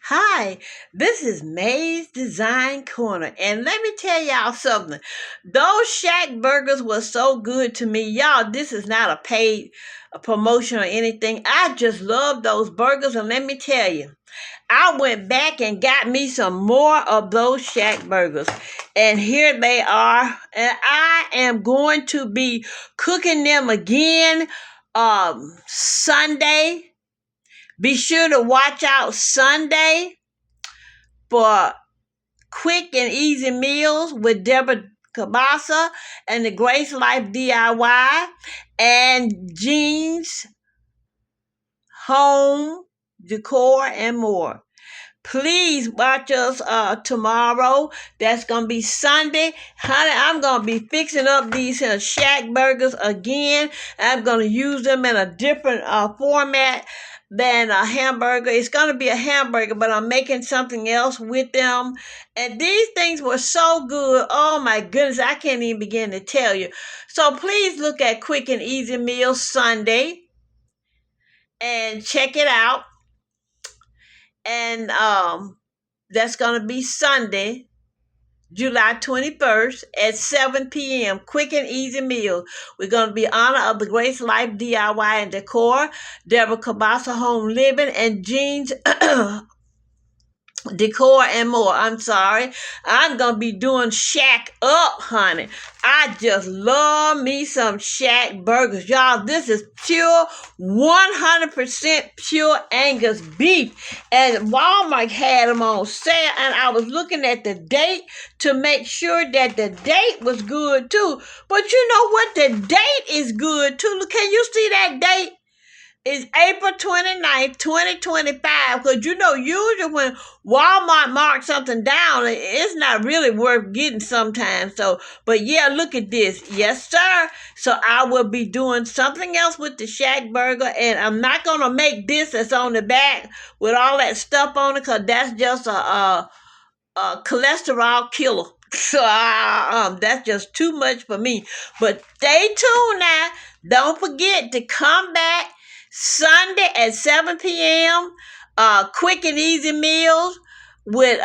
Hi, this is May's Design Corner, and let me tell y'all something. Those Shack burgers were so good to me. Y'all, this is not a paid promotion or anything. I just love those burgers, and let me tell you, I went back and got me some more of those Shack burgers, and here they are. And I am going to be cooking them again Sunday. Be sure to watch out Sunday for quick and easy meals with Deborah Kabasa and the Grace Life DIY and Jeans Home Decor and more. Please watch us tomorrow. That's gonna be Sunday. Honey, I'm gonna be fixing up these Shack burgers again. I'm gonna use them in a different format than a hamburger. It's gonna be a hamburger, but I'm making something else with them. And these things were so good. Oh my goodness, I can't even begin to tell you. So please look at Quick and Easy Meals Sunday and check it out. And that's going to be Sunday, July 21st at 7 p.m. Quick and easy meal. We're going to be in honor of the Grace Life DIY and Decor, Deborah Kabasa Home Living, and Jeans Decor and more. I'm sorry. I'm going to be doing Shack Up, honey. I just love me some Shack burgers. Y'all, this is pure 100% pure Angus beef. And Walmart had them on sale. And I was looking at the date to make sure that the date was good too. But you know what? The date is good too. Can you see that date? It's April 29th, 2025. Because usually when Walmart marks something down, it's not really worth getting sometimes. So, but yeah, look at this. Yes, sir. So I will be doing something else with the Shack burger. And I'm not going to make this that's on the back with all that stuff on it, because that's just a cholesterol killer. So that's just too much for me. But stay tuned now. Don't forget to come back Sunday at 7 p.m. Quick and easy meals with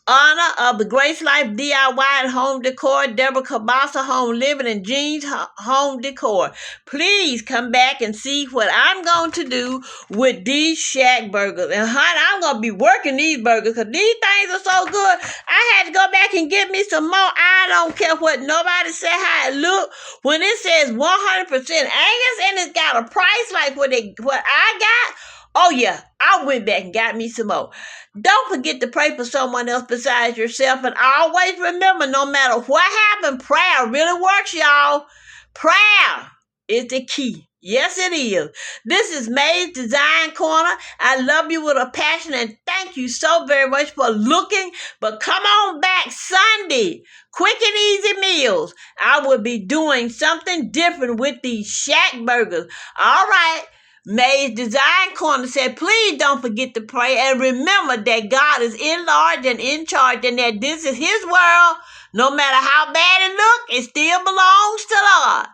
honor of the Grace Life DIY and Home Decor, Deborah Kabasa Home Living, and Jeans Home Decor. Please come back and see what I'm going to do with these Shack burgers. And honey, I'm going to be working these burgers because these things are so good. I had to go back and get me some more. I don't care what nobody say how it look. When it says 100% Angus and it's got a price like what I got, oh yeah, I went back and got me some more. Don't forget to pray for someone else besides yourself. And always remember, no matter what happened, prayer really works, y'all. Prayer is the key. Yes, it is. This is May's Design Corner. I love you with a passion and thank you so very much for looking. But come on back Sunday. Quick and easy meals. I will be doing something different with these Shack burgers. All right. May's Design Corner said, please don't forget to pray and remember that God is in large and in charge and that this is his world. No matter how bad it looks, it still belongs to God.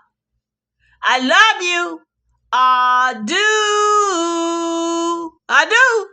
I love you. I do. I do.